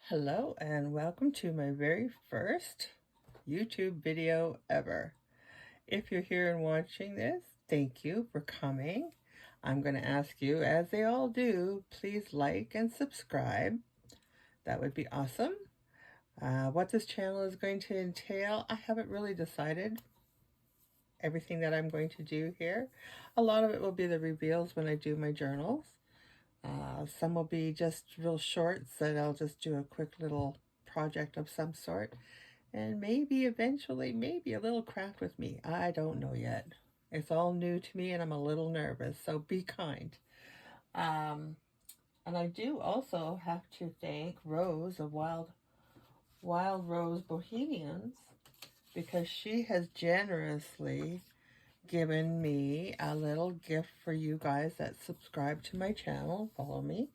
Hello and welcome to my very first YouTube video ever. If you're here and watching this, thank you for coming. I'm going to ask you, as they all do, please like and subscribe. That would be awesome. What this channel is going to entail, I haven't really decided everything that I'm going to do here. A lot of it will be the reveals when I do my journals. Some will be just real shorts that I'll just do a quick little project of some sort. And maybe eventually, maybe a little craft with me. I don't know yet. It's all new to me and I'm a little nervous, so be kind. And I do also have to thank Rose of Wild Rose Bohemians because she has generously given me a little gift for you guys that subscribe to my channel, follow me.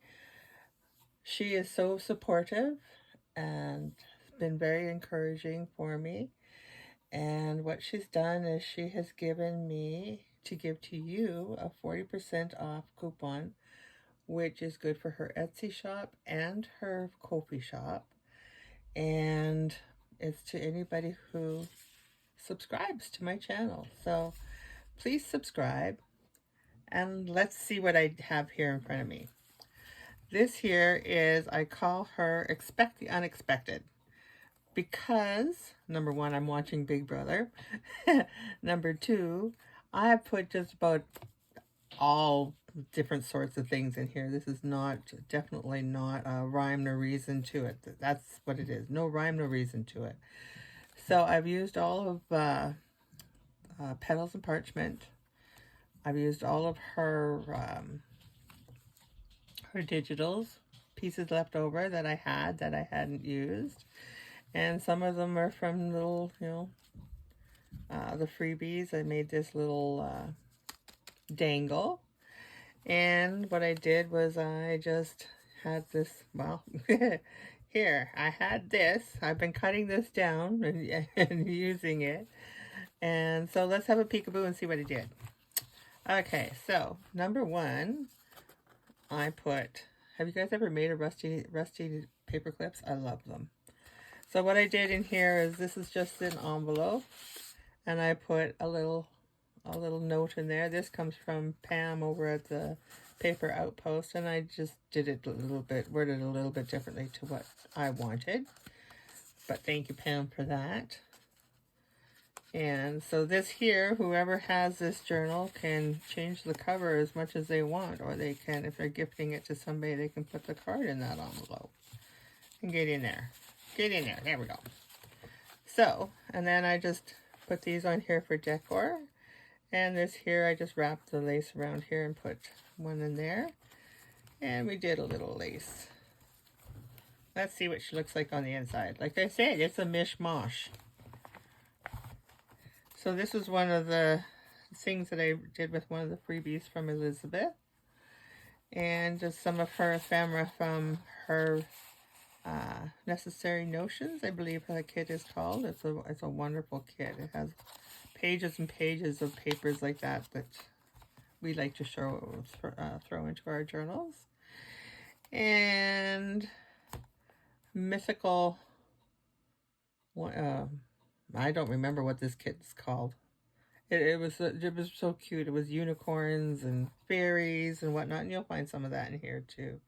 She is so supportive and been very encouraging for me. And what she's done is she has given me to give to you a 40% off coupon, which is good for her Etsy shop and her Ko-fi shop. And it's to anybody who subscribes to my channel. So please subscribe and let's see what I have here in front of me. This here is, I call her Expect the Unexpected. Because, number one, I'm watching Big Brother. Number two, I have put just about all different sorts of things in here. This is definitely not a rhyme nor reason to it. That's what it is. No rhyme nor reason to it. So I've used all of Petals and Parchment. I've used all of her digitals, pieces left over that I hadn't used. And some of them are from little, the freebies. I made this little dangle. And what I did was I just had this, well, here, I had this. I've been cutting this down and using it. And so let's have a peekaboo and see what I did. Okay, so number one, I put, have you guys ever made a rusty paper clips? I love them. So what I did in here is, this is just an envelope, and I put a little note in there. This comes from Pam over at the Paper Outpost, and I just did it worded a little bit differently to what I wanted. But thank you, Pam, for that. And so this here, whoever has this journal can change the cover as much as they want, or they can, if they're gifting it to somebody, they can put the card in that envelope and get in there. Get in there. There we go. So, and then I just put these on here for decor. And this here, I just wrapped the lace around here and put one in there. And we did a little lace. Let's see what she looks like on the inside. Like I said, it's a mishmash. So this is one of the things that I did with one of the freebies from Elizabeth. And just some of her ephemera from her Necessary Notions, I believe the kit is called. It's a wonderful kit. It has pages and pages of papers like that we like to throw into our journals. And mythical, I don't remember what this kit is called. It was so cute. It was unicorns and fairies and whatnot, and you'll find some of that in here too.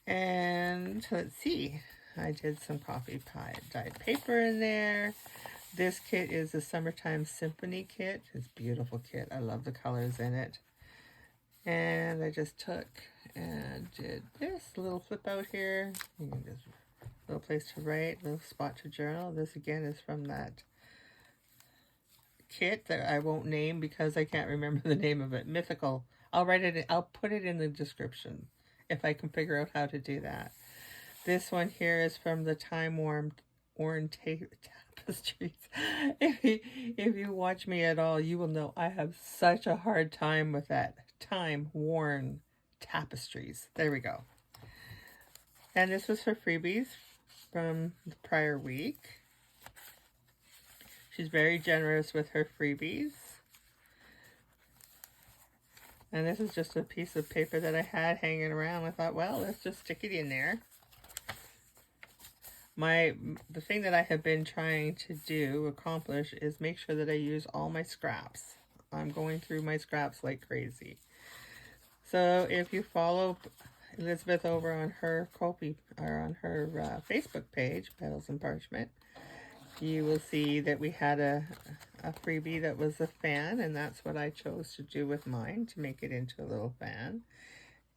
And let's see, I did some coffee dyed paper in there. This kit is the Summertime Symphony kit. It's a beautiful kit. I love the colors in it. And I just took and did this little flip out here. You can just, little place to write, little spot to journal. This again is from that kit that I won't name because I can't remember the name of it. Mythical. I'll put it in the description if I can figure out how to do that. This one here is from the Time-Worn Tapestries. If you watch me at all, you will know I have such a hard time with that. Time-Worn Tapestries. There we go. And this was for freebies from the prior week. She's very generous with her freebies. And this is just a piece of paper that I had hanging around. I thought, well, let's just stick it in there. the thing that I have been trying to accomplish is make sure that I use all my scraps. I'm going through my scraps like crazy. So if you follow Elizabeth over on her Ko-fi or on her Facebook page, Petals and Parchment, you will see that we had a freebie that was a fan, and that's what I chose to do with mine, to make it into a little fan.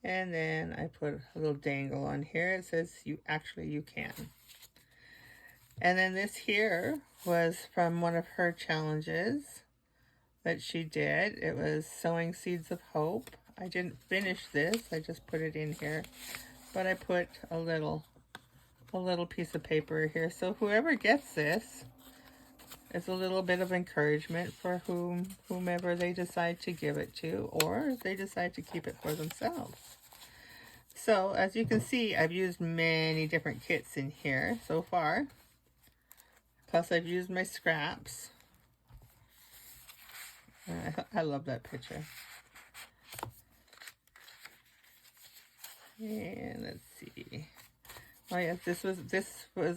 And then I put a little dangle on here. It says you can. And then this here was from one of her challenges that she did. It was Sowing Seeds of Hope. I didn't finish this, I just put it in here, but I put a little piece of paper here, so whoever gets this, it's a little bit of encouragement for whomever they decide to give it to, or they decide to keep it for themselves. So as you can see, I've used many different kits in here so far, plus I've used my scraps. I love that picture. And let's see. Oh yes, this was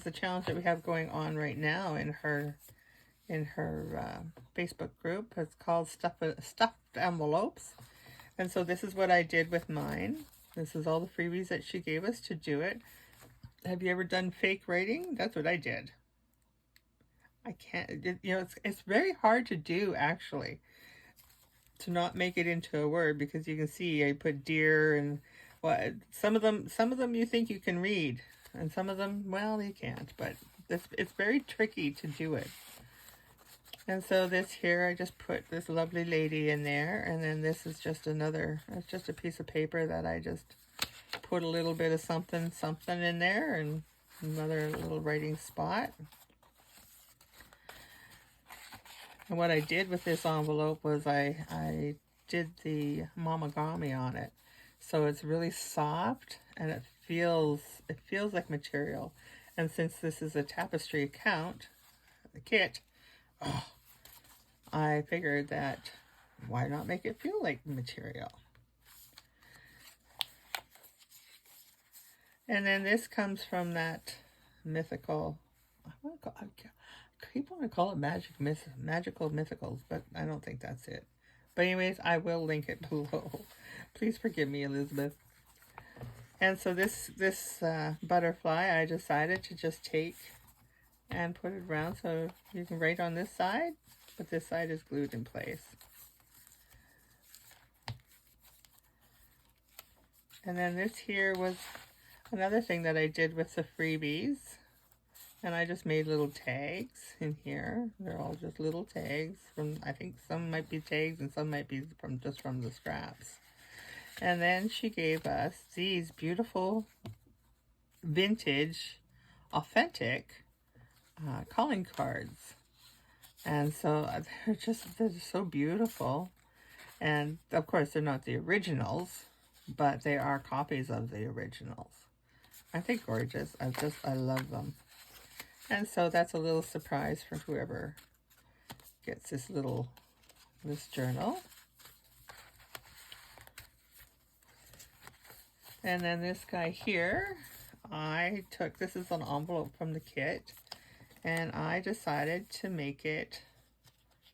the challenge that we have going on right now in her Facebook group. It's called Stuffed Envelopes. And so this is what I did with mine. This is all the freebies that she gave us to do it. Have you ever done fake writing? That's what I did. I can't, you know, it's very hard to do, actually, to not make it into a word, because you can see I put deer, and well, some of them you think you can read, and some of them, well, you can't, but it's very tricky to do it. And so this here, I just put this lovely lady in there, and then this is just it's just a piece of paper that I just put a little bit of something in there, and another little writing spot. And what I did with this envelope was I did the mamagami on it. So it's really soft, and it feels like material. And since this is a tapestry kit, I figured that why not make it feel like material? And then this comes from that mythical, I keep wanting to call it magical mythicals, but I don't think that's it. But anyways, I will link it below. Please forgive me, Elizabeth. And so this butterfly, I decided to just take and put it around, so you can write on this side, but this side is glued in place. And then this here was another thing that I did with the freebies. And I just made little tags in here. They're all just little tags from, I think some might be tags and some might be just from the scraps. And then she gave us these beautiful vintage, authentic calling cards. And so they're so beautiful. And of course they're not the originals, but they are copies of the originals. Aren't they gorgeous? I love them. And so that's a little surprise for whoever gets this journal. And then this guy here, this is an envelope from the kit, and I decided to make it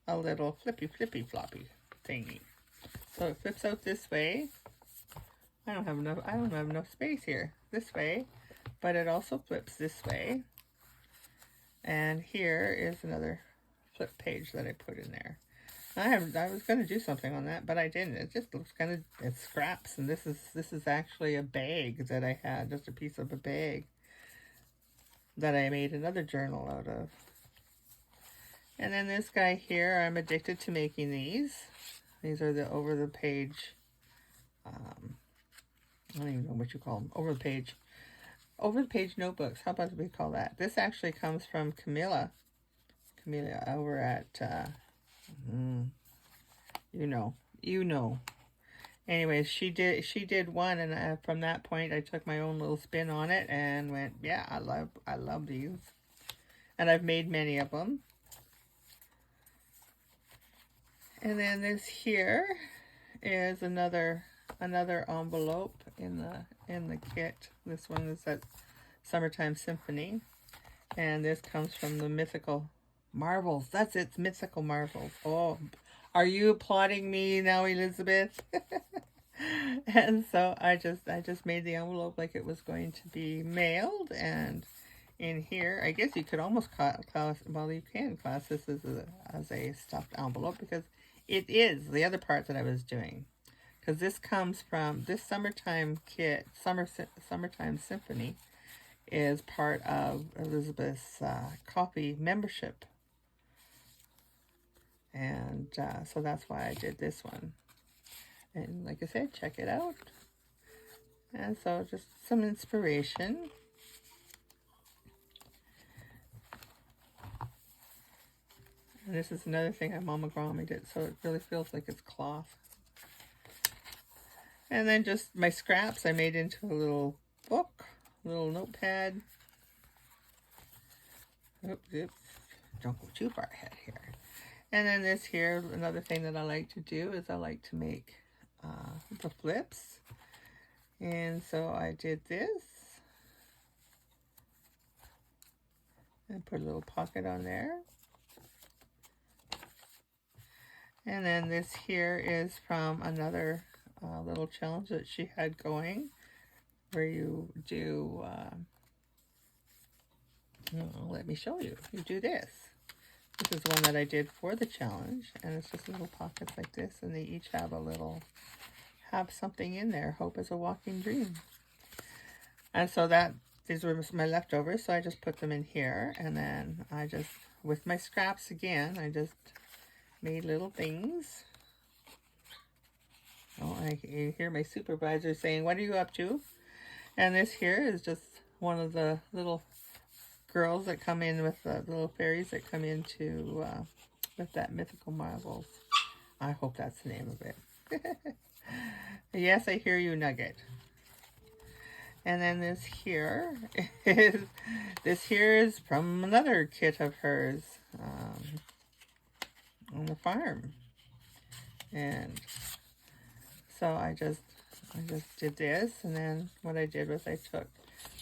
a little flippy floppy thingy. So it flips out this way. I don't have enough space here. This way, but it also flips this way. And here is another flip page that I put in there. I was going to do something on that, but I didn't. It just looks it's scraps, and this is actually a bag that I had, just a piece of a bag that I made another journal out of. And then this guy here, I'm addicted to making these. These are the over the page, I don't even know what you call them, over the page notebooks. How about we call that? This actually comes from Camilla over at you know. Anyways, she did one, and from that point I took my own little spin on it and went, yeah, I love these, and I've made many of them. And then this here is another envelope in the kit. This one is that Summertime Symphony. And this comes from the Mythical Marvels. That's it, Mythical Marvels. Oh, are you applauding me now, Elizabeth? And so I just made the envelope like it was going to be mailed, and in here, I guess you could almost well, you can class this as a stuffed envelope, because it is the other part that I was doing. Because this comes from this summertime kit, Summertime Symphony, is part of Elizabeth's coffee membership. And so that's why I did this one. And like I said, check it out. And so just some inspiration. And this is another thing I monogrammed it, so it really feels like it's cloth. And then just my scraps I made into a little book, little notepad. Oops, don't go too far ahead here. And then this here, another thing that I like to do is I like to make the flips. And so I did this. And put a little pocket on there. And then this here is from another little challenge that she had going, where you do, let me show you. You do this. This is one that I did for the challenge, and it's just little pockets like this, and they each have have something in there. Hope is a walking dream. And so these were my leftovers, so I just put them in here, and then I just, with my scraps again, I just made little things. Oh, I hear my supervisor saying, "What are you up to?" And this here is just one of the little girls that come in with the little fairies that come into with that Mythical Marvels. I hope that's the name of it. Yes, I hear you, Nugget. And then this here is from another kit of hers on the farm. And so I just did this, and then what I did was I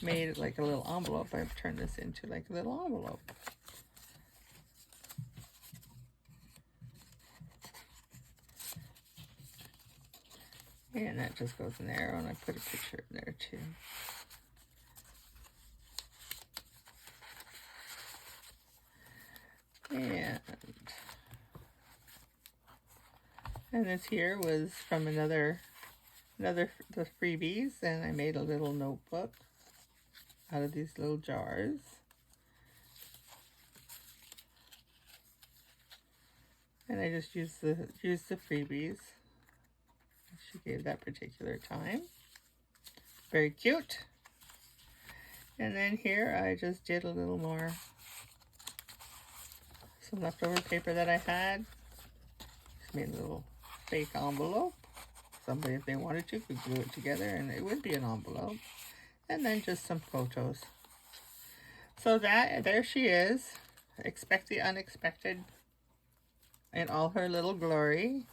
made it like a little envelope. I've turned this into like a little envelope. And that just goes in there, and I put a picture in there too. And this here was from the freebies, and I made a little notebook out of these little jars. And I just used the freebies she gave that particular time. Very cute. And then here I just did a little more, some leftover paper that I had. Just made a little fake envelope. Somebody, if they wanted to, could glue it together and it would be an envelope. And then just some photos. So there she is. Expect the unexpected in all her little glory.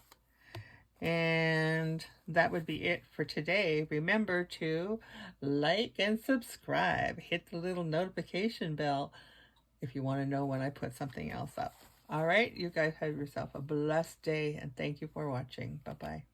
And that would be it for today. Remember to like and subscribe. Hit the little notification bell if you want to know when I put something else up. All right, you guys have yourself a blessed day, and thank you for watching. Bye-bye.